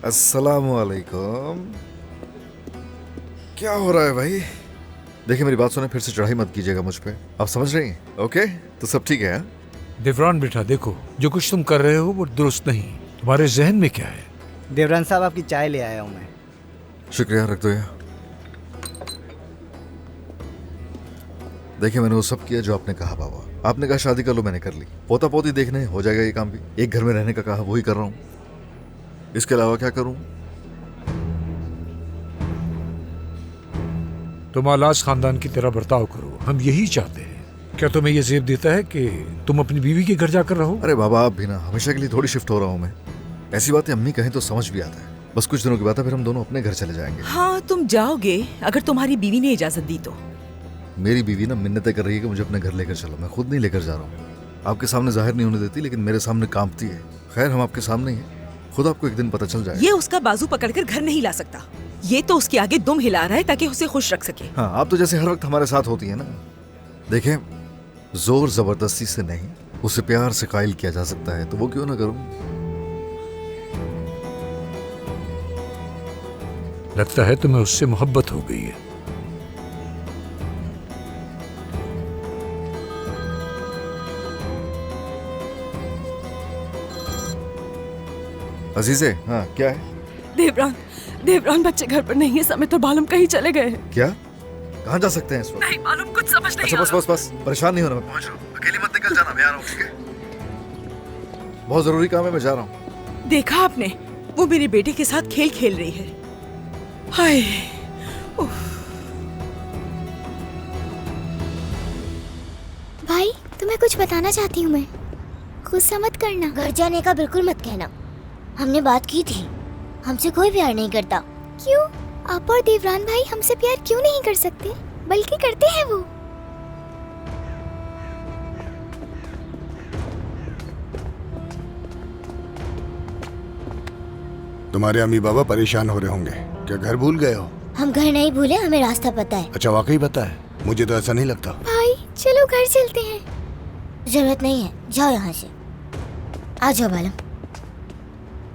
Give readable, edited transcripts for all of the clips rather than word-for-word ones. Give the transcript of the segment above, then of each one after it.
अस्सलामुअलैकुम। क्या हो रहा है भाई? देखिए मेरी बात सुने, फिर से चढ़ाई मत कीजिएगा मुझ पे। आप समझ रही हैं? ओके तो सब ठीक है? हाँ? देवरान बेटा देखो, जो कुछ तुम कर रहे हो वो दुरुस्त नहीं। तुम्हारे जहन में क्या है? देवरान साहब आपकी चाय ले आया हूँ मैं। शुक्रिया, रख दो ये। देखिए मैंने वो सब किया जो आपने कहा बाबा। आपने कहा शादी कर लो, मैंने कर ली। पोता पोती देखने हो जाएगा ये काम भी। एक घर में रहने का कहा, वही कर रहा हूँ। इसके अलावा क्या करूँ? तुम आलाज खानदान की तरह बर्ताव करो, हम यही चाहते हैं। क्या तुम्हें ये जेब देता है कि तुम अपनी बीवी के घर जाकर रहो? अरे बाबा आप भी ना, हमेशा के लिए थोड़ी शिफ्ट हो रहा हूँ मैं। ऐसी बातें अम्मी कहें तो समझ भी आता है। बस कुछ दिनों की बात है, फिर हम दोनों अपने घर चले जाएंगे। हाँ तुम जाओगे अगर तुम्हारी बीवी ने इजाजत दी तो। मेरी बीवी ना मिन्नतें कर रही है कि मुझे अपने घर लेकर चलो। मैं खुद नहीं लेकर जा रहा हूँ। आपके सामने जाहिर नहीं होने देती, लेकिन मेरे सामने कांपती है। खैर हम आपके सामने ही हैं, खुद आपको एक दिन पता चल जाएगा। ये उसका बाजू पकड़कर घर नहीं ला सकता। ये तो उसके आगे दुम हिला रहा है ताकि उसे खुश रख सके। हाँ आप तो जैसे हर वक्त हमारे साथ होती है ना। देखें, जोर जबरदस्ती से नहीं, उसे प्यार से कायल किया जा सकता है, तो वो क्यों ना करूं। लगता है तुम्हें उससे मोहब्बत हो गई है। अजीजे, हाँ क्या है? देवरान बच्चे घर पर नहीं है, समय तो मालूम कहीं चले गए हैं। क्या? कहाँ जा सकते हैं इस वक्त? नहीं मालूम, कुछ समझ नहीं अच्छा आ बस रहा। बस बस, परेशान नहीं होना, मैं पहुंच रहा हूँ। अकेली मत निकल जाना, मैं आ रहा हूँ, ठीक है? बहुत जरूरी काम है, मैं जा रहा हूँ। देखा आपने, वो मेरे बेटे के साथ खेल खेल रही है। हाय भाई तुम्हें कुछ बताना चाहती हूँ मैं। गुस्सा मत करना। घर जाने का बिल्कुल मत कहना। हमने बात की थी, हमसे कोई प्यार नहीं करता। क्यों? आप और देवरान भाई हमसे प्यार क्यों नहीं कर सकते, बल्कि करते हैं वो। तुम्हारे अम्मी बाबा परेशान हो रहे होंगे। क्या घर भूल गए हो? हम घर नहीं भूले, हमें रास्ता पता है। अच्छा वाकई पता है? मुझे तो ऐसा नहीं लगता। भाई चलो घर चलते हैं। जरूरत नहीं है, जाओ यहाँ से। आ जाओ बालम।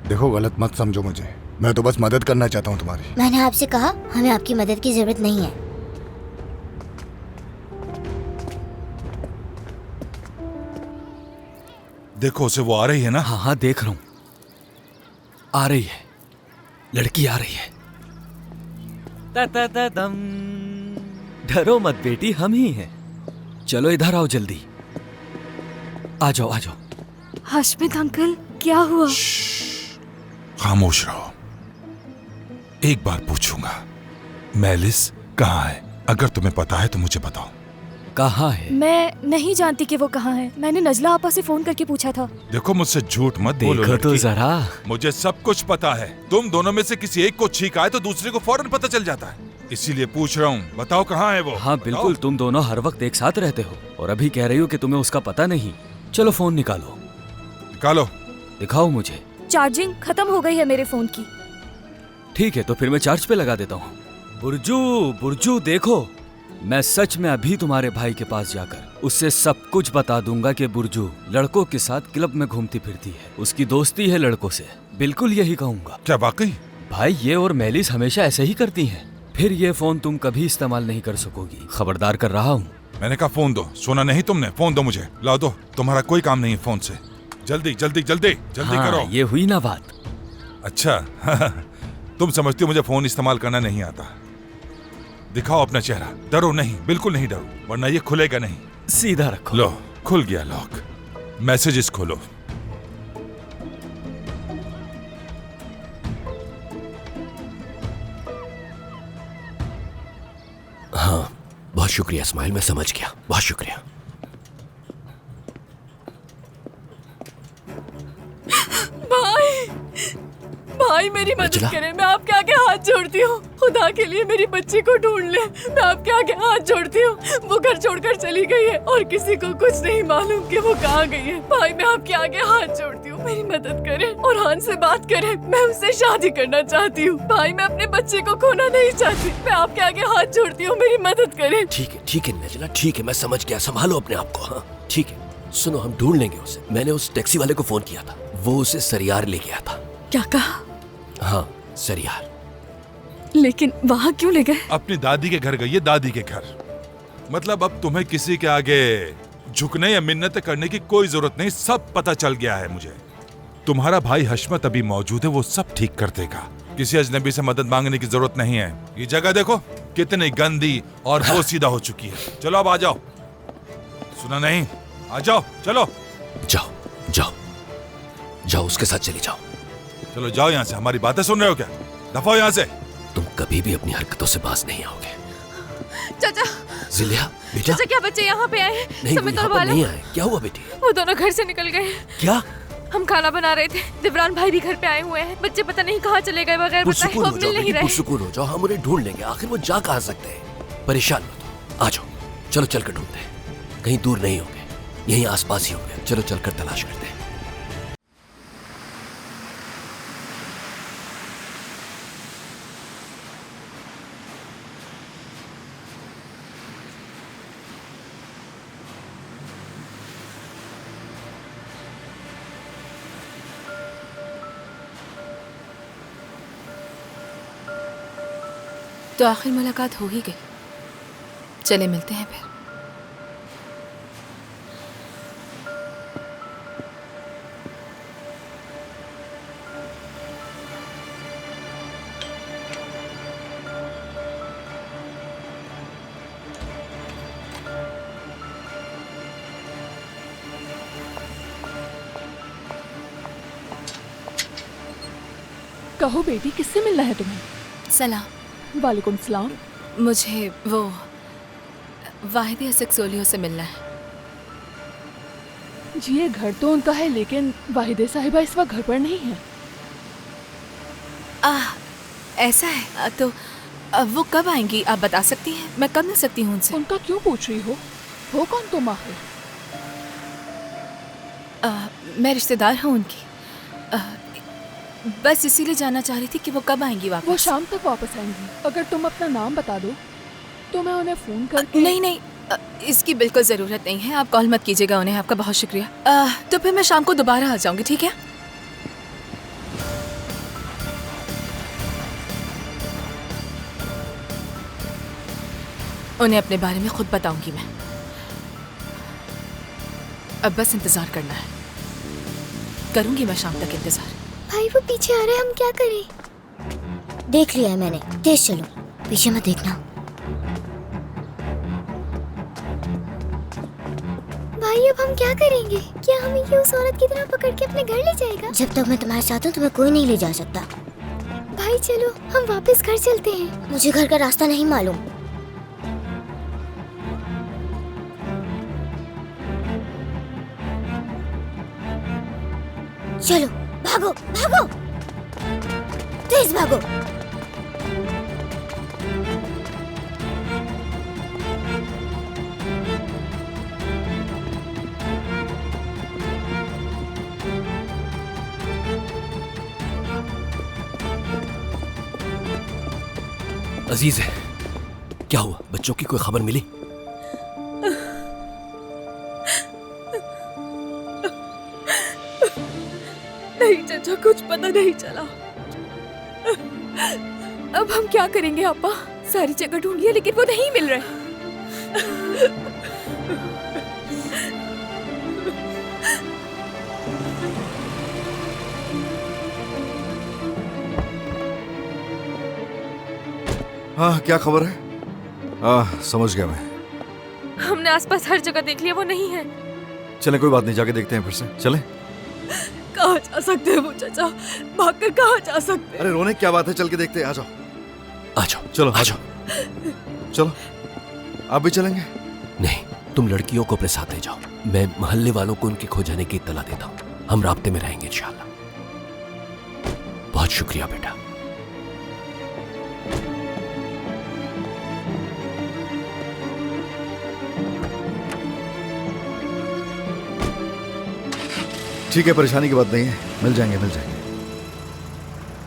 देखो गलत मत समझो मुझे, मैं तो बस मदद करना चाहता हूँ तुम्हारी। मैंने आपसे कहा हमें आपकी मदद की जरूरत नहीं है। देखो उसे, वो आ रही है ना? हाँ हाँ देख रहा हूँ, आ रही है, लड़की आ रही है। दम। डरो मत बेटी, हम ही हैं। चलो इधर आओ जल्दी। आ जाओ आ जाओ। हाशमित अंकल क्या हुआ? खामोश रहो। एक बार पूछूंगा, मेलिस कहाँ है? अगर तुम्हें पता है तो मुझे बताओ। कहाँ है? मैं नहीं जानती कि वो कहाँ है। मैंने नजला आपा से फोन करके पूछा था। देखो मुझसे झूठ मत बोलो देखो तो लड़की। जरा। मुझे सब कुछ पता है। तुम दोनों में से किसी एक को छींक आए तो दूसरे को फौरन पता चल जाता है, इसीलिए पूछ रहा हूँ। बताओ कहाँ है वो? हाँ बिल्कुल, तुम दोनों हर वक्त एक साथ रहते हो और अभी कह रही हो कि तुम्हें उसका पता नहीं। चलो फोन निकालो। निकालो। दिखाओ मुझे। चार्जिंग खत्म हो गई है मेरे फोन की। ठीक है तो फिर मैं चार्ज पे लगा देता हूँ। बुर्जू देखो, मैं सच में अभी तुम्हारे भाई के पास जाकर उससे सब कुछ बता दूंगा कि बुर्जू लड़कों के साथ क्लब में घूमती फिरती है, उसकी दोस्ती है लड़कों से। बिल्कुल यही कहूंगा। क्या वाकई? भाई ये और मेलिस हमेशा ऐसे ही करती हैं। फिर ये फोन तुम कभी इस्तेमाल नहीं कर सकोगी, खबरदार कर रहा हूँ। मैंने कहा फोन दो, सुना नहीं तुमने? फोन दो मुझे, ला दो। तुम्हारा कोई काम नहीं है फोन से। जल्दी जल्दी जल्दी जल्दी हाँ, करो। ये हुई ना बात। अच्छा तुम समझती हो मुझे फोन इस्तेमाल करना नहीं आता। दिखाओ अपना चेहरा। डरो नहीं, बिल्कुल नहीं डरो, वरना ये खुलेगा नहीं। सीधा रखो। लो खुल गया लॉक। मैसेजेस खोलो। हाँ बहुत शुक्रिया इस्माइल, मैं समझ गया, बहुत शुक्रिया। भाई मेरी मदद करें, मैं आपके आगे हाथ जोड़ती हूँ। खुदा के लिए मेरी बच्ची को ढूंढ ले, मैं आपके आगे हाथ जोड़ती हूँ। वो घर छोड़कर चली गई है और किसी को कुछ नहीं मालूम कि वो कहाँ गई है। भाई मैं आपके आगे हाथ जोड़ती हूँ, मेरी मदद करें और हान से बात करें। मैं उससे शादी करना चाहती हूँ। भाई मैं अपने बच्चे को खोना नहीं चाहती। मैं आपके आगे हाथ जोड़ती हूँ, मेरी मदद करें। ठीक है नजला, ठीक है, मैं समझ गया, संभालो अपने आप को। हाँ ठीक है, सुनो हम ढूंढ लेंगे उसे। मैंने उस टैक्सी वाले को फोन किया था, वो उसे सरियार ले गया था। क्या कहा? हाँ सरियार। लेकिन वहाँ क्यों ले गए? अपनी दादी के घर गई है, दादी के घर। मतलब अब तुम्हें किसी के आगे झुकने या मिन्नत करने की कोई जरूरत नहीं, सब पता चल गया है मुझे। तुम्हारा भाई हशमत अभी मौजूद है, वो सब ठीक कर देगा। किसी अजनबी से मदद मांगने की जरूरत नहीं है। ये जगह देखो कितनी गंदी और पोसीदा हो चुकी है। चलो अब आ जाओ। सुना नहीं? आ जाओ, चलो जाओ जाओ जाओ, उसके साथ चली जाओ। चलो जाओ यहाँ से। हमारी बातें सुन रहे हो क्या? दफा हो यहाँ से। तुम कभी भी अपनी हरकतों से बाज नहीं आओगे। चाचा, जिलिया बेटा। चाचा क्या बच्चे यहाँ पे आए? नहीं, वो समय यहाँ पर नहीं आए। क्या हुआ बेटी? वो दोनों घर से निकल गए। क्या? हम खाना बना रहे थे, दिवरान भाई भी घर पे आए हुए हैं। बच्चे पता नहीं कहाँ चले गए बगैर बताए, वो मिल नहीं रहे। पुरसुकून हो जाओ, हम उन्हें ढूंढ लेंगे। आखिर वो जा कहाँ सकते हैं? परेशान मत हो, आ जाओ। चलो चलकर ढूंढते हैं। कहीं दूर नहीं होंगे, यहीं आसपास ही होंगे। चलो चलकर तलाश करते हैं। तो आखिर मुलाकात हो ही गई। चले मिलते हैं फिर। कहो बेटी, किससे मिलना है तुम्हें? सलाम। वालेकुम सलाम। मुझे वो वाहिद असक्सोलियो से मिलना है। जी ये घर तो उनका है, लेकिन वाहिदे साहिबा इस वक्त घर पर नहीं है। ऐसा है तो वो कब आएंगी आप बता सकती हैं? मैं कब मिल सकती हूँ उनसे? उनका क्यों पूछ रही हो कौन तुम आखिर? मैं रिश्तेदार हूँ उनकी। बस इसीलिए जानना चाह रही थी कि वो कब आएंगी वापस। वो शाम तक वापस आएंगी। अगर तुम अपना नाम बता दो तो मैं उन्हें फोन करके। नहीं, इसकी बिल्कुल जरूरत नहीं है। आप कॉल मत कीजिएगा उन्हें। आपका बहुत शुक्रिया। तो फिर मैं शाम को दोबारा आ जाऊंगी, ठीक है? उन्हें अपने बारे में खुद बताऊंगी मैं। अब बस इंतजार करना है। करूंगी मैं शाम तक इंतजार। भाई वो पीछे आ रहे हैं, हम क्या करें? देख लिया है मैंने, तेज चलो, पीछे मत देखना। भाई अब हम क्या करेंगे? क्या हमें ये उस औरत की तरह पकड़ के अपने घर ले जाएगा? जब तक मैं तुम्हारे साथ हूँ तुम्हें कोई नहीं ले जा सकता। भाई चलो हम वापस घर चलते हैं। मुझे घर का रास्ता नहीं मालूम। चलो भागो भागो, तेज भागो। अजीज है, क्या हुआ? बच्चों की कोई खबर मिली? नहीं चाचा, कुछ पता नहीं चला। अब हम क्या करेंगे आपा? सारी जगह ढूंढ लिया लेकिन वो नहीं मिल रहे। हाँ, क्या खबर है? समझ गया मैं। हमने आसपास हर जगह देख लिया, वो नहीं है। चले कोई बात नहीं, जाके देखते हैं फिर से। चले? कहाँ जा सकते हैं वो चाचा? भागकर कहाँ जा सकते हैं? अरे रोने क्या बात है, चल के देखते हैं। आ जाओ आ जाओ, चलो आ जाओ। चलो, आप भी चलेंगे? नहीं, तुम लड़कियों को अपने साथ ले जाओ। मैं मोहल्ले वालों को उनके खो जाने की इत्तला देता हूँ। हम राब्ते में रहेंगे इंशाल्लाह। बहुत शुक्रिया बेटा। ठीक है, परेशानी की बात नहीं है, मिल जाएंगे मिल जाएंगे।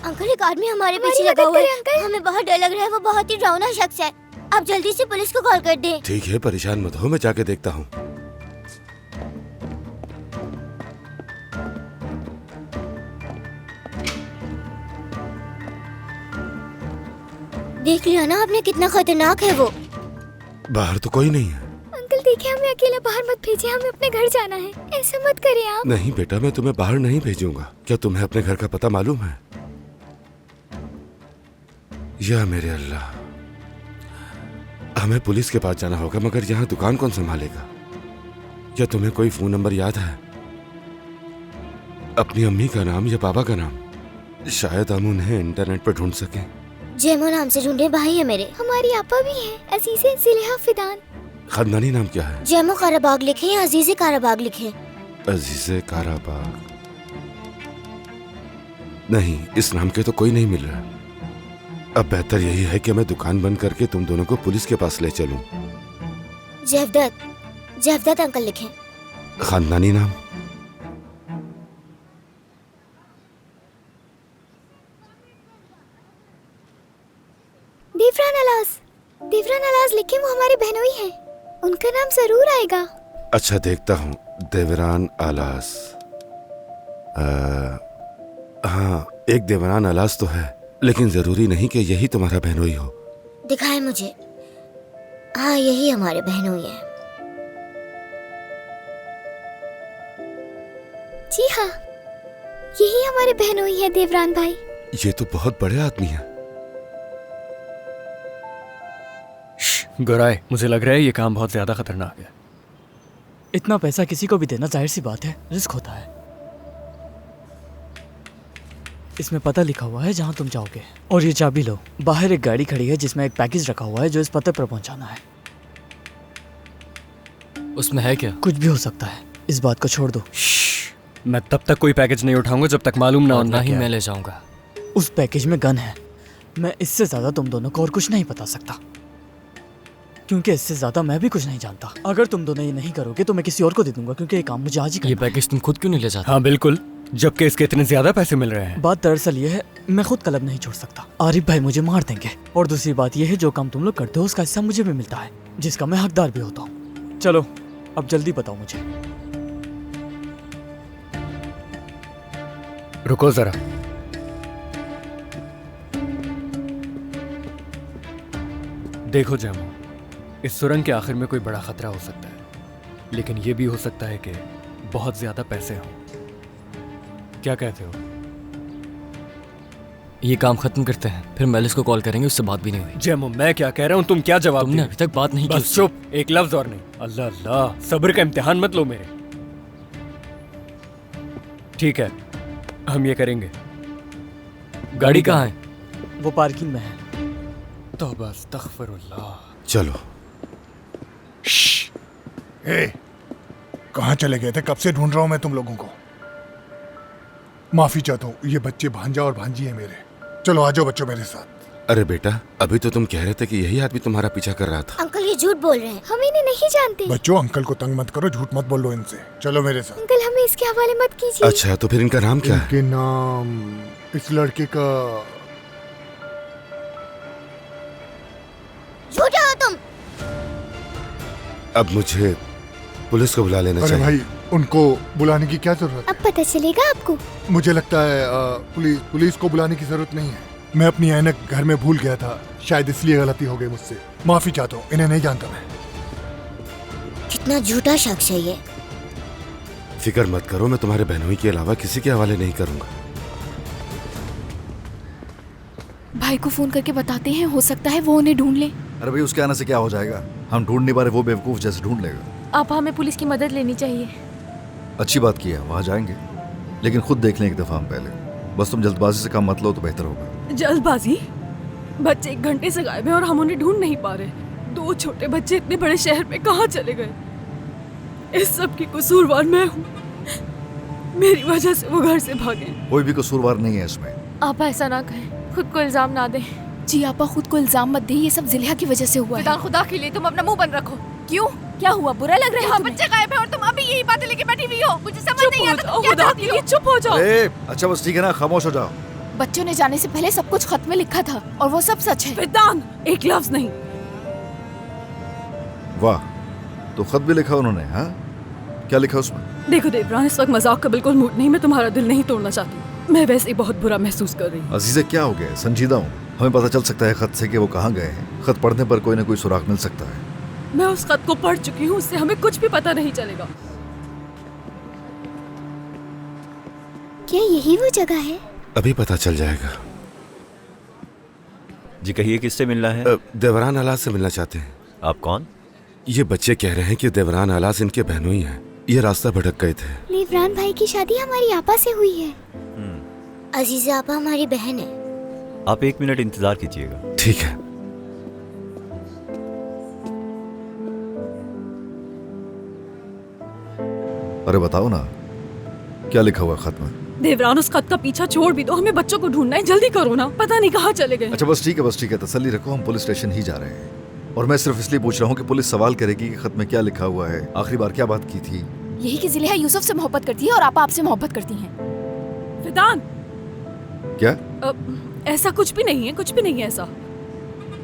अंकल एक आदमी हमारे पीछे लगा हुआ है। हमें बहुत डर लग रहा है, वो बहुत ही डरावना शख्स है। आप जल्दी से पुलिस को कॉल कर दें। ठीक है, परेशान मत हो, मैं जाके देखता हूँ। देख लिया ना आपने, कितना खतरनाक है वो। बाहर तो कोई नहीं है। अंकल देखिए, हमें अकेला बाहर मत भेजिए, हमें अपने घर जाना है। ऐसा मत करिए आप। नहीं बेटा, मैं तुम्हें बाहर नहीं भेजूंगा। क्या तुम्हें अपने घर का पता मालूम है? या मेरे अल्लाह, हमें पुलिस के पास जाना होगा, मगर यहाँ दुकान कौन संभालेगा? क्या तुम्हें कोई फोन नंबर याद है? अपनी अम्मी का नाम या पापा का नाम? शायद हम उन्हें इंटरनेट पर ढूंढ सकें। जैमो नाम से ढूंढे भाई है मेरे। हमारी आपा भी है, अजीज़े जिलेहा फिदान। खानदानी नाम क्या है? जैमो काराबाग लिखे या अजीज़े काराबाग लिखे? अजीज़े काराबाग। नहीं, इस नाम के तो कोई नहीं मिल रहा। अब बेहतर यही है कि मैं दुकान बंद करके तुम दोनों को पुलिस के पास ले चलूं। जैवदत्त अंकल लिखे। खानदानी नाम? देवरान अलास लिखे, वो हमारी बहनोई है, उनका नाम जरूर आएगा। अच्छा, देखता हूँ। देवरान आलास। हाँ, एक देवरान आलास तो है, लेकिन जरूरी नहीं कि यही तुम्हारा बहनोई हो। दिखाए मुझे। हाँ, यही हमारे बहनोई है। जी हाँ, यही हमारे बहनोई है देवरान भाई। ये तो बहुत बड़े आदमी हैं। गोराई, मुझे लग रहा है ये काम बहुत ज्यादा खतरनाक है। इतना पैसा किसी को भी देना जाहिर सी बात है, रिस्क होता है। इसमें पता लिखा हुआ है जहां तुम जाओगे, और ये चाबी लो। बाहर एक गाड़ी खड़ी है जिसमें एक पैकेज रखा हुआ है जो इस पते पर पहुंचाना है। उसमें है क्या? कुछ भी हो सकता है, इस बात को छोड़ दो। मैं तब तक कोई पैकेज नहीं उठाऊंगा जब तक मालूम ना हो। ना ही मैं ले जाऊंगा। उस पैकेज में गन है। मैं इससे ज्यादा तुम दोनों को और कुछ नहीं बता सकता, क्योंकि इससे ज्यादा मैं भी कुछ नहीं जानता। अगर तुम दोनों ये नहीं करोगे तो मैं किसी और को दे दूंगा, क्योंकि ये काम मुझे आज ही करना है। ये पैकेज तुम खुद क्यों नहीं ले जाते? हाँ बिल्कुल, जबकि इसके इतने ज्यादा पैसे मिल रहे हैं। बात दरअसल ये है, मैं खुद कलम नहीं छोड़ सकता। आरिफ भाई मुझे मार देंगे। और दूसरी बात ये है, जो काम तुम लोग करते हो उसका हिस्सा मुझे भी मिलता है, जिसका मैं हकदार भी होता हूँ। चलो अब जल्दी बताओ मुझे। रुको जरा। देखो जैमो, इस सुरंग के आखिर में कोई बड़ा खतरा हो सकता है, लेकिन ये भी हो सकता है कि बहुत ज्यादा पैसे हों। क्या कहते हो? ये काम खत्म करते हैं, फिर मेलिस को कॉल करेंगे, उससे बात भी नहीं हुई। जैमो, मैं क्या कह रहा हूँ, तुम क्या जवाब? तुमने अभी तक बात नहीं की। बस चुप, एक लफ्ज और नहीं। अल्लाह अल्लाह, सब्र का इम्तिहान मत लो मेरे। ठीक है, हम ये करेंगे। गाड़ी कहाँ है? वो पार्किंग में है। तौबा अस्तगफिरुल्लाह। चलो। कहाँ चले गए थे? कब से ढूंढ रहा हूँ मैं तुम लोगों को। माफी चाहता हूँ, ये बच्चे भांजा और भांजी है मेरे। चलो आ जाओ बच्चों मेरे साथ। अरे बेटा, अभी तो तुम कह रहे थे कि यही आदमी तुम्हारा पीछा कर रहा था। अंकल ये झूठ बोल रहे हैं, हम इन्हें नहीं जानते। बच्चों, अंकल को तंग मत करो, झूठ मत बोलो इनसे। चलो मेरे साथ। अंकल हमें इसके हवाले मत कीजिए। अच्छा, तो फिर इनका नाम क्या है? इनके नाम, इस लड़के का। झूठे हो तुम। अब मुझे पुलिस को बुला लेना अरे चाहिए। भाई, उनको बुलाने की क्या जरूरत अब पता चलेगा आपको। है? मुझे लगता है पुलिस को बुलाने की जरूरत नहीं है। मैं अपनी ऐनक घर में भूल गया था, शायद इसलिए गलती हो गई मुझसे। माफी चाहता हूँ, इन्हें नहीं जानता मैं। कितना झूठा शख्स है ये। फिक्र मत करो, मैं तुम्हारे बहनोई के अलावा किसी के हवाले नहीं करूंगा। भाई को फोन करके बताते हैं, हो सकता है वो उन्हें ढूंढ ले। अरे भाई, उसके आने से क्या हो जाएगा? हम ढूंढ नहीं पा रहे, वो बेवकूफ जैसे ढूंढ लेगा। आप हमें पुलिस की मदद लेनी चाहिए। अच्छी बात की है, वहाँ जाएंगे, लेकिन खुद देख लें एक दफा हम पहले। बस तुम जल्दबाजी से काम मत लो तो बेहतर होगा। जल्दबाजी? बच्चे 1 घंटे से गायब हैं और हम उन्हें ढूंढ नहीं पा रहे। 2 छोटे बच्चे इतने बड़े शहर में कहाँ चले गए? इस सब की कसूरवार मैं हूँ। मेरी वजह से वो घर से भागे। कोई भी कसूरवार नहीं है इसमें। आप ऐसा ना कहें, खुद को इल्जाम ना दें। जी आपा, खुद को इल्जाम मत दे, ये सब जिलेहा की वजह से हुआ है। खुदा के लिए तुम अपना मुंह बंद रखो। क्यों? क्या हुआ? बुरा लग रहा है तुम्हें? बच्चे गायब हैं और तुम अभी यही बातें लेके बैठी हुई हो। मुझे समझ नहीं आता तुम क्या चाहती हो। चुप हो जाओ। अच्छा बस ठीक है ना, खामोश हो जाओ। बच्चों ने जाने से पहले सब कुछ खत में लिखा था और वो सब सच है। फिदान, एक लफ्ज नहीं। वाह, तो खत भी लिखा उन्होंने? हाँ, क्या लिखा उसमें? देखो देवरान, इस वक्त मजाक का बिल्कुल मूड नहीं। मैं तुम्हारा दिल नहीं तोड़ना चाहती, मैं वैसे ही बहुत बुरा महसूस कर रही हूँ। अजीज़े, क्या हो गया? संजीदा हूँ, हमें पता चल सकता है खत से कि वो कहाँ गए हैं। खत पढ़ने पर कोई ना कोई सुराग मिल सकता है। मैं उस खत को पढ़ चुकी हूँ, उससे हमें कुछ भी पता नहीं चलेगा। क्या यही वो जगह है? अभी पता चल जाएगा। जी कहिए, किससे मिलना है? देवरान अलाज से मिलना चाहते हैं। आप कौन? ये बच्चे कह रहे हैं कि देवरान अलाज इनके बहनोई हैं। ये रास्ता भटक गए थे। देवरान भाई की शादी हमारी आपा से हुई है। अजीजा आपा हमारी बहन है। आप 1 मिनट इंतजार कीजिएगा। ठीक है। अरे बताओ ना, क्या लिखा हुआ खत में? देवरान, उस खत का पीछा छोड़ भी दो, हमें बच्चों को ढूंढना है, जल्दी करो ना, पता नहीं कहाँ चले गए। अच्छा बस ठीक है, तसल्ली रखो, हम पुलिस स्टेशन ही जा रहे हैं। और मैं सिर्फ इसलिए पूछ रहा हूँ कि पुलिस सवाल करेगी कि खत में क्या लिखा हुआ है, आखिरी बार क्या बात की थी। यही कि जिलेहा यूसुफ से मोहब्बत करती है और आप आपसे मोहब्बत करती हैं। वेदान, क्या? ऐसा कुछ भी नहीं है, कुछ भी नहीं है ऐसा।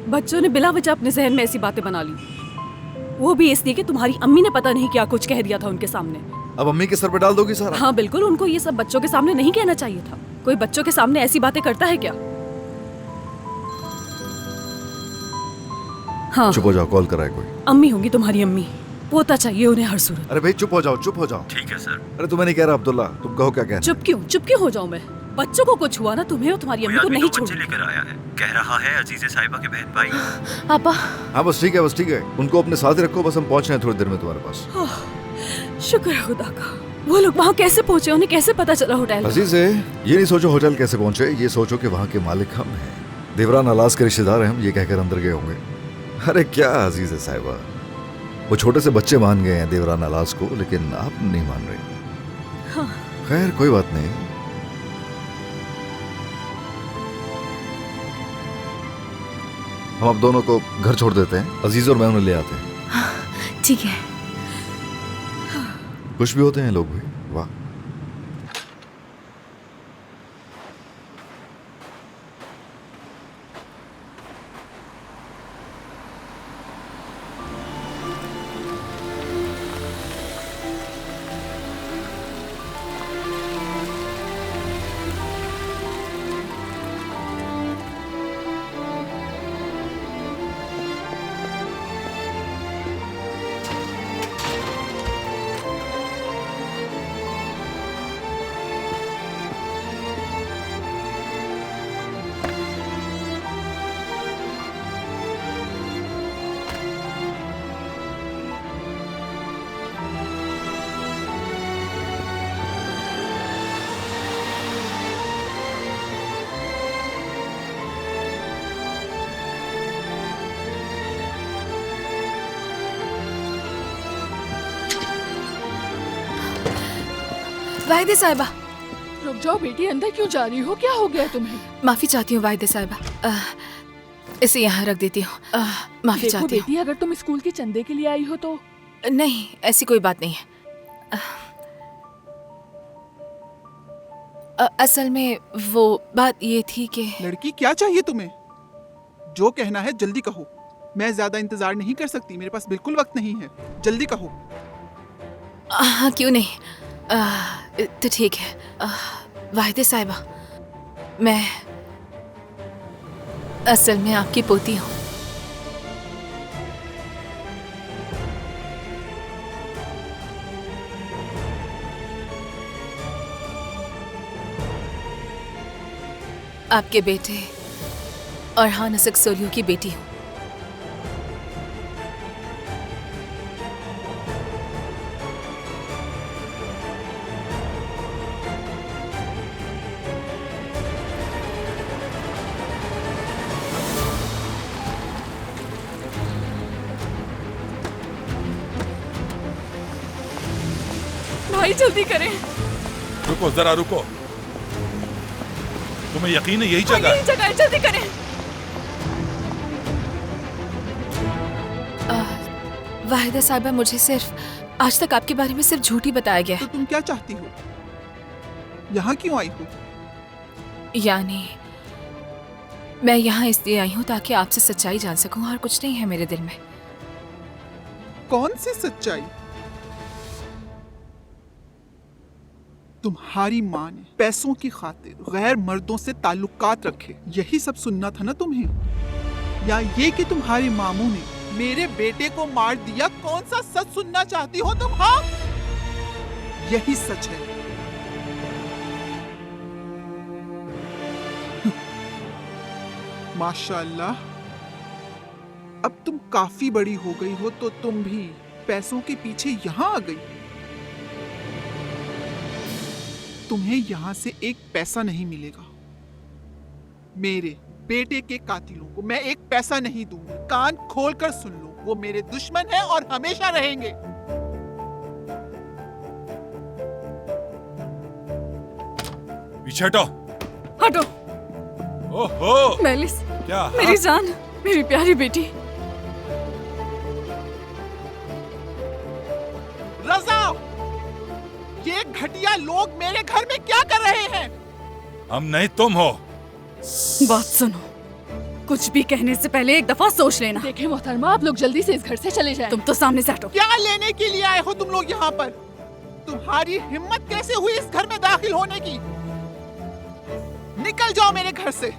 बच्चों ने बिला वजह अपने जहन में ऐसी बातें बना ली, वो भी इसलिए कि तुम्हारी अम्मी ने पता नहीं क्या कुछ कह दिया था उनके सामने। अब अम्मी के सर पे डाल दोगी सारा? हाँ बिल्कुल, उनको ये सब बच्चों के सामने नहीं कहना चाहिए था। कोई बच्चों के सामने ऐसी बातें करता है क्या? हाँ चुप हो जाओ, कॉल कराए कोई। अम्मी होंगी तुम्हारी अम्मी, पोता चाहिए उन्हें हर सूरत। अरे भाई चुप हो जाओ। ठीक है सर। अरे तुम्हें नहीं कह रहा अब्दुल्ला, तुम कहो क्या कहना। चुप क्यों हो जाऊं मैं? बच्चों को कुछ हुआ ना, तुम्हें और तुम्हारी अम्मी को नहीं छोड़ना। लेकर आया है, कह रहा है अजीजे साहिबा के बहन भाई। पापा। हाँ बस ठीक है, उनको अपने साथ ही रखो, बस हम पहुंच रहे हैं थोड़ी देर में तुम्हारे पास। शुक्र है खुदा का। वो लोग वहाँ कैसे पहुँचे, उन्हें कैसे पता चला होटल? अजीज़े, ये नहीं सोचो होटल कैसे पहुंचे, ये सोचो कि वहाँ के मालिक हम हैं, देवरान अलाज के रिश्तेदार हैं हम, ये कहकर अंदर गए होंगे। अरे क्या अजीज़े साहिबा, वो छोटे से बच्चे मान गए हैं देवरान अलाज को, लेकिन आप नहीं मान रही। हाँ। खैर कोई बात नहीं। हम आप दोनों को घर छोड़ देते हैं, अजीज और मैं उन्हें ले आते हैं। ठीक है। खुश भी होते हैं लोग भी, वाह। वाहिदा साहिबा। रुक जाओ बेटी, अंदर क्यों जा रही हो? क्या हो गया तुम्हें? माफी चाहती हूँ वाहिदा साहिबा, इसे यहाँ रख देती हूँ। माफी चाहती हूँ। बेटी, अगर तुम स्कूल के चंदे के लिए आई हो तो। नहीं, ऐसी कोई बात नहीं है। असल में वो बात ये थी कि लड़की क्या चाहिए तुम्हें? जो कहना है जल्दी कहो, मैं ज्यादा इंतजार नहीं कर सकती, मेरे पास बिल्कुल वक्त नहीं है, जल्दी कहो। हाँ क्यों नहीं, तो ठीक है। वाहिदा साहिबा, मैं असल में आपकी पोती हूँ। आपके बेटे और हान असक सोलियो की बेटी हूँ। भाई जल्दी करें। रुको जरा रुको, तुम्हें यकीन है यही जगह है? यही जगह है, जल्दी करें। वाहिदा साहिबा, मुझे सिर्फ आज तक आपके बारे में सिर्फ झूठ ही बताया गया है। तो तुम क्या चाहती हो? यहाँ क्यों आई हो? यानी मैं यहाँ इसलिए आई हूँ ताकि आपसे सच्चाई जान सकूं, और कुछ नहीं है मेरे दिल में। कौन सी सच्चाई? तुम्हारी माँ ने पैसों की खातिर गैर मर्दों से ताल्लुकात रखे, यही सब सुनना था ना तुम्हें? या ये कि तुम्हारे मामू ने मेरे बेटे को मार दिया? कौन सा सच सुनना चाहती हो तुम? हाँ, यही सच है। माशाअल्लाह, अब तुम काफी बड़ी हो गई हो तो तुम भी पैसों के पीछे यहाँ आ गई। तुम्हें यहाँ से एक पैसा नहीं मिलेगा। मेरे बेटे के कातिलों को मैं एक पैसा नहीं दूंगी। कान खोलकर सुन लो, वो मेरे दुश्मन हैं और हमेशा रहेंगे। पीछे हटो। हटो। ओहो मेलिस, क्या? मेरी जान, मेरी प्यारी बेटी। रज़ा, ये घटिया लोग मेरे घर में क्या कर रहे हैं? हम नहीं, तुम हो। बात सुनो, कुछ भी कहने से पहले एक दफा सोच लेना। देखें मोहतरमा, आप लोग जल्दी से इस घर से चले जाएं। तुम तो सामने से हटो। क्या लेने के लिए आए हो तुम लोग यहाँ पर? तुम्हारी हिम्मत कैसे हुई इस घर में दाखिल होने की? निकल जाओ मेरे घर से।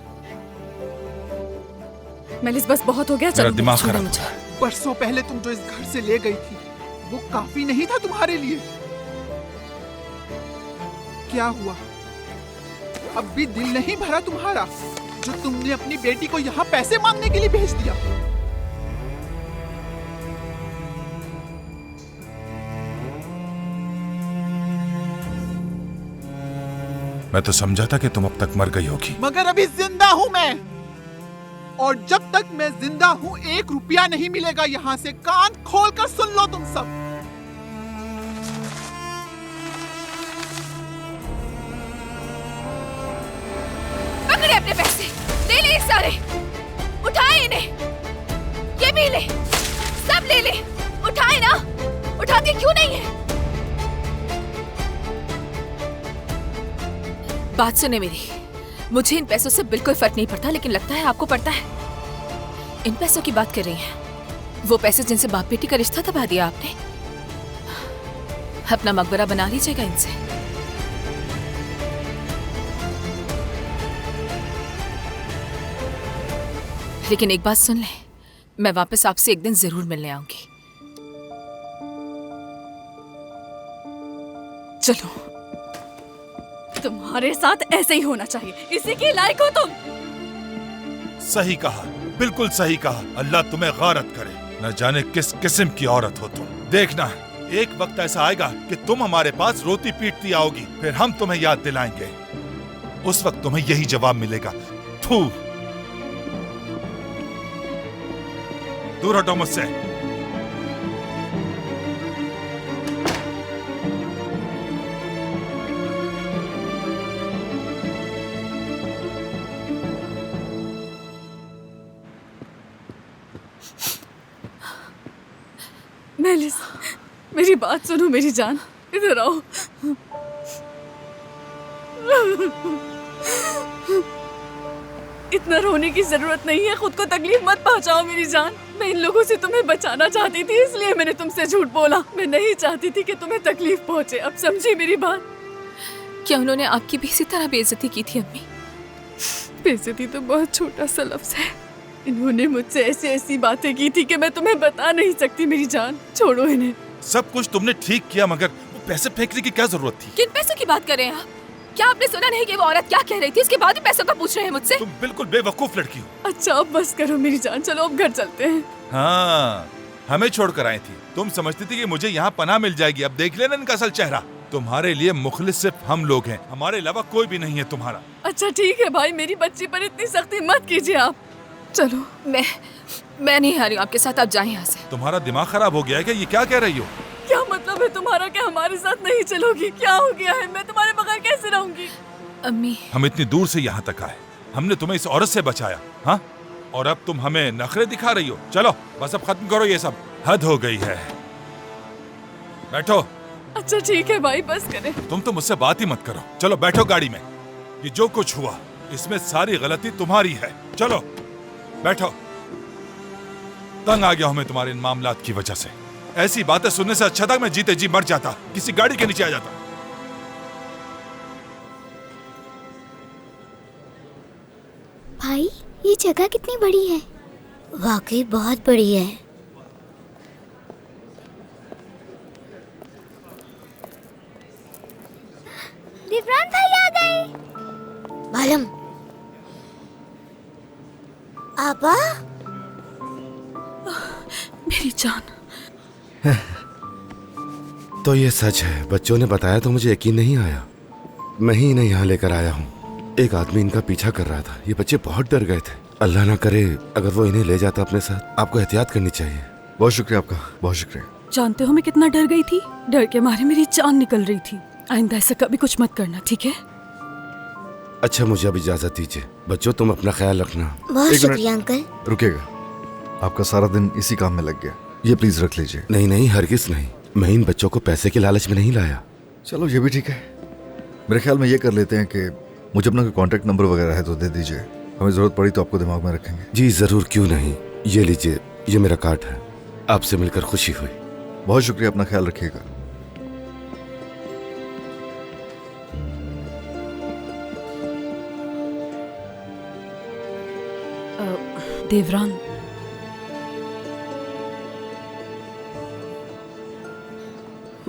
मेलिस, बस बहुत हो गया, चलो। दिमाग खराब है। परसों पहले तुम जो इस घर से ले गई थी, वो काफी नहीं था तुम्हारे लिए? क्या हुआ? अब भी दिल नहीं भरा तुम्हारा, जो तुमने अपनी बेटी को यहाँ पैसे मांगने के लिए भेज दिया? मैं तो समझा था कि तुम अब तक मर गई होगी। मगर अभी जिंदा हूँ मैं, और जब तक मैं जिंदा हूँ 1 रुपया नहीं मिलेगा यहाँ से। कान खोलकर सुन लो तुम सब। पकड़े अपने पैसे, ले ले सारे, उठाए इन्हें, ये भी ले, सब ले ले, उठाए ना, उठाते क्यों नहीं है? बात सुने मेरी, मुझे इन पैसों से बिल्कुल फर्क नहीं पड़ता, लेकिन लगता है आपको पड़ता है। इन पैसों की बात कर रही हैं, वो पैसे जिनसे बाप बेटी का रिश्ता दबा दिया आपने। अपना मकबरा बना लीजिएगा इनसे। लेकिन एक बात सुन ले, मैं वापस आपसे एक दिन जरूर मिलने आऊंगी। चलो, तुम्हारे साथ ऐसे ही होना चाहिए, इसी के लायक हो तुम। सही कहा, बिल्कुल सही कहा। अल्लाह तुम्हें गारत करे। न जाने किस किस्म की औरत हो तुम। देखना, एक वक्त ऐसा आएगा कि तुम हमारे पास रोती पीटती आओगी, फिर हम तुम्हें याद दिलाएंगे। उस वक्त तुम्हें यही जवाब मिलेगा। थू, दूर हटो मुझसे। मेलिस, मेरी बात सुनो मेरी जान, इधर आओ। इतना रोने की जरूरत नहीं है, खुद को तकलीफ मत पहुंचाओ मेरी जान। मैं इन लोगों से तुम्हें बचाना चाहती थी, इसलिए मैंने तुमसे झूठ बोला। मैं नहीं चाहती थी कि तुम्हें तकलीफ पहुंचे। अब समझी मेरी बात? क्या उन्होंने आपकी भी इसी तरह बेइज्जती की थी अम्मी? बेइज्जती तो बहुत छोटा सा लफ्ज है। इन्होंने मुझसे ऐसी ऐसी बातें की थी कि मैं तुम्हें बता नहीं सकती मेरी जान। छोड़ो इन्हें। सब कुछ तुमने ठीक किया, मगर वो पैसे फेंकने की क्या जरूरत थी? किन पैसों की बात कर रहे हैं आप? क्या आपने सुना नहीं कि वो औरत क्या कह रही थी? इसके बाद भी पैसों का पूछ रहे हैं मुझसे? तुम बिल्कुल बेवकूफ लड़की हो। अच्छा, अब बस करो मेरी जान, चलो अब घर चलते हैं। हाँ, हमें छोड़कर आई थी। तुम समझती थी कि मुझे यहाँ पनाह मिल जाएगी। अब देख लेना इनका असल चेहरा। तुम्हारे लिए मुखलिस सिर्फ हम लोग हैं, हमारे अलावा कोई भी नहीं है तुम्हारा। अच्छा ठीक है भाई, मेरी बच्ची पर इतनी सख्ती मत कीजिए आप। चलो, मैं नहीं आ रही आपके साथ, आप जाएं यहाँ से। तुम्हारा दिमाग खराब हो गया है क्या? ये क्या कह रही हो? क्या मतलब है तुम्हारा कि हमारे साथ नहीं चलोगी? क्या हो गया है? मैं तुम्हारे बगैर कैसे रहूंगी? अम्मी, हम इतनी दूर से यहाँ तक आए, हमने तुम्हें इस औरत से बचाया, हाँ? और अब तुम हमें नखरे दिखा रही हो। चलो बस अब खत्म करो ये सब, हद हो गई है। बैठो। अच्छा ठीक है भाई, बस करें। तुम तो मुझसे बात ही मत करो। चलो बैठो गाड़ी में। ये जो कुछ हुआ इसमें सारी गलती तुम्हारी है। चलो बैठो। तंग आ गया हूं मैं तुम्हारे इन मामलात की वजह से। ऐसी बातें सुनने से अच्छा था मैं जीते जी मर जाता, किसी गाड़ी के नीचे आ जाता। जगह कितनी बड़ी है। वाकई बहुत बड़ी है। देवरान भाई आ गए। बालम, आपा, मेरी जान। तो ये सच है, बच्चों ने बताया तो मुझे यकीन नहीं आया। मैं ही इन्हें यहाँ लेकर आया हूँ। एक आदमी इनका पीछा कर रहा था। ये बच्चे बहुत डर गए थे। अल्लाह ना करे अगर वो इन्हें ले जाता अपने साथ। आपको एहतियात करनी चाहिए। बहुत शुक्रिया आपका, बहुत शुक्रिया। जानते हो मैं कितना डर गई थी? डर के मारे मेरी जान निकल रही थी। आइंदा ऐसा कभी कुछ मत करना, ठीक है? अच्छा, मुझे अब इजाजत दीजिए। बच्चों, तुम अपना ख्याल रखना। बहुत शुक्रिया अंकल। रुकिएगा, आपका सारा दिन इसी काम में लग गया। ये प्लीज रख लीजिए। नहीं नहीं, हरगिज नहीं। मैं इन बच्चों को पैसे के लालच में नहीं लाया। चलो ये भी ठीक है। मेरे ख्याल में ये कर लेते हैं कि मुझे अपना कोई कॉन्टेक्ट नंबर वगैरह है तो दे दीजिए। हमें जरूरत पड़ी तो आपको दिमाग में रखेंगे। जी जरूर, क्यों नहीं। ये लीजिए, ये मेरा कार्ड है। आपसे मिलकर खुशी हुई। बहुत शुक्रिया, अपना ख्याल रखिएगा। देवरान,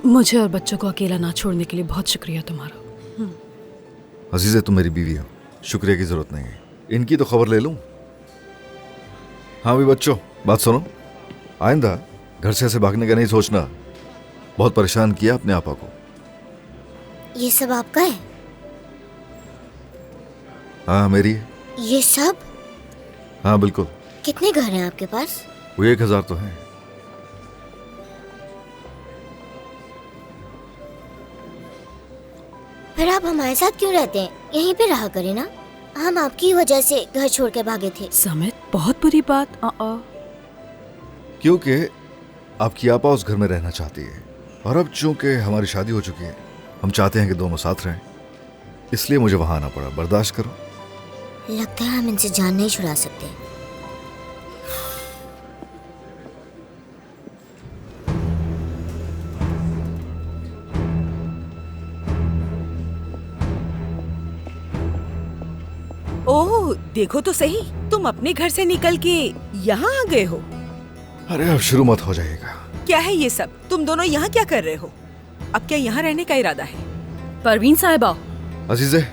मुझे और बच्चों को अकेला ना छोड़ने के लिए बहुत शुक्रिया तुम्हारा। अजीज़े, तुम मेरी बीवी हो, शुक्रिया की जरूरत नहीं है। इनकी तो खबर ले लूं। हाँ भी बच्चों, बात सुनो। आइंदा घर से ऐसे भागने का नहीं सोचना। बहुत परेशान किया अपने आपा को। ये सब आपका है? हाँ मेरी है। ये सब? हाँ बिल्कुल। कितने घर हैं आपके पास? वो 1000 तो है। फिर आप हमारे साथ क्यों रहते हैं? यहीं पे रहा करें ना। हम आपकी वजह से घर छोड़ के भागे थे। समित, बहुत बुरी बात। क्योंकि आपकी आपा उस घर में रहना चाहती है और अब चूंकि हमारी शादी हो चुकी है, हम चाहते हैं कि दोनों साथ रहें। इसलिए मुझे वहां आना पड़ा। बर्दाश्त करो। लगता है हम इनसे जान नहीं छुड़ा सकते। ओह, देखो तो सही, तुम अपने घर से निकल के यहाँ आ गए हो। अरे अब शुरू मत हो जाइएगा। क्या है ये सब? तुम दोनों यहाँ क्या कर रहे हो? अब क्या यहाँ रहने का इरादा है? परवीन साहिबा। अजीज़े,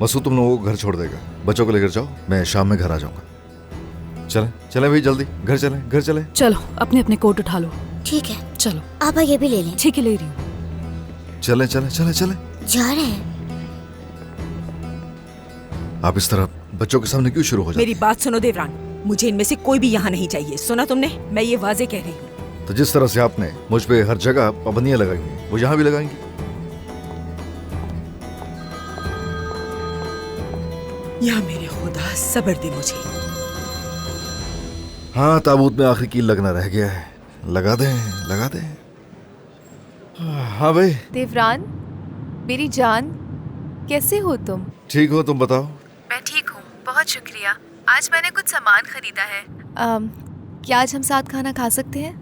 मसूद तुम लोगों को घर छोड़ देगा। बच्चों को लेकर जाओ, मैं शाम में घर आ जाऊंगा। चलें चलें भाई, जल्दी घर चलें, घर चलें। चलो अपने अपने कोट उठा लो। ठीक है, चलो। आप ये भी ले लें। ठीक है, ले रही हूँ। चलें चलें चलें चलें। जा रहे हैं। आप इस तरह बच्चों के सामने क्यों शुरू हो जाते मेरी बात सुनो देवरान, मुझे इनमें से कोई भी यहाँ नहीं चाहिए। सुना तुमने? मैं ये वाजे कह रही हूँ। तो जिस तरह से आपने मुझ पे हर जगह पाबंदियां लगाई हैं, वो यहाँ भी लगाएंगी। या मेरे खुदा, सब्र दे मुझे। हाँ, ताबूत में आखिरी कील लगना रह गया है। लगा दें, लगा दें। हाँ भाई। देवरान, मेरी जान, कैसे हो तुम? ठीक हो, तुम बताओ। मैं ठीक हूँ, बहुत शुक्रिया। आज मैंने कुछ सामान खरीदा है। क्या आज हम साथ खाना खा सकते हैं?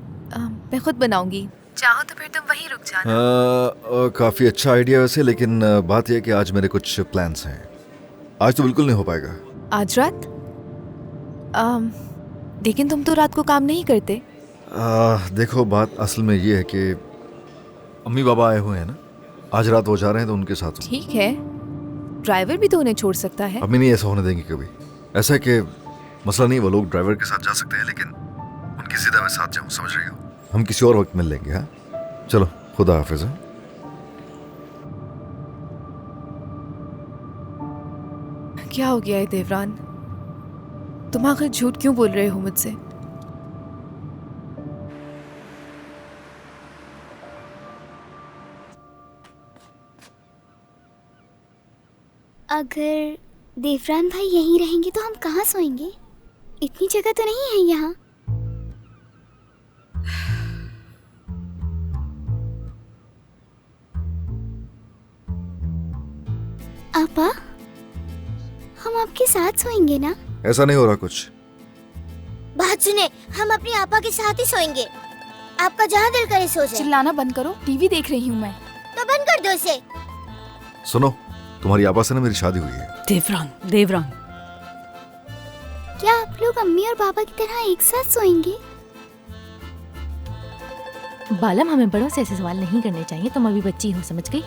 मैं खुद बनाऊंगी। चाहो तो फिर तुम वहीं रुक जाना। काफी अच्छा आइडिया वैसे, लेकिन बात यह है कि आज मेरे कुछ प्लान्स हैं। आज तो बिल्कुल नहीं हो पाएगा। आज रात? लेकिन तुम तो रात को काम नहीं करते। देखो, बात असल में ये है कि अम्मी बाबा आए हुए हैं ना, आज रात वो जा रहे हैं तो उनके साथ। ठीक है, ड्राइवर भी तो उन्हें छोड़ सकता है। अम्मी नहीं ऐसा होने देंगे कभी। ऐसा है कि मसला नहीं, वो लोग ड्राइवर के साथ जा सकते हैं, लेकिन उनकी जिद मैं साथ जाऊं, समझ रही हो? हम किसी और वक्त मिल लेंगे। हाँ चलो, खुदा हाफिज। क्या हो गया है देवरान? तुम आखिर झूठ क्यों बोल रहे हो मुझसे? अगर देवरान भाई यहीं रहेंगे तो हम कहाँ सोएंगे? इतनी जगह तो नहीं है यहाँ। आपा, हम आपके साथ सोएंगे ना? ऐसा नहीं हो रहा कुछ। बात सुने, हम अपनी आपा के साथ ही सोएंगे। आपका जहाँ दिल करे सो जाए। चिल्लाना बंद करो, टीवी देख रही हूँ मैं। तो बंद कर दो इसे। सुनो, तुम्हारी आपा से ना मेरी शादी हुई है। देवरान, देवरान। क्या? लोग अम्मी और पापा की तरह एक साथ सोएंगे? बालम, हमें बड़ों से ऐसे सवाल नहीं करने चाहिए। तुम अभी बच्ची हो, समझ गई?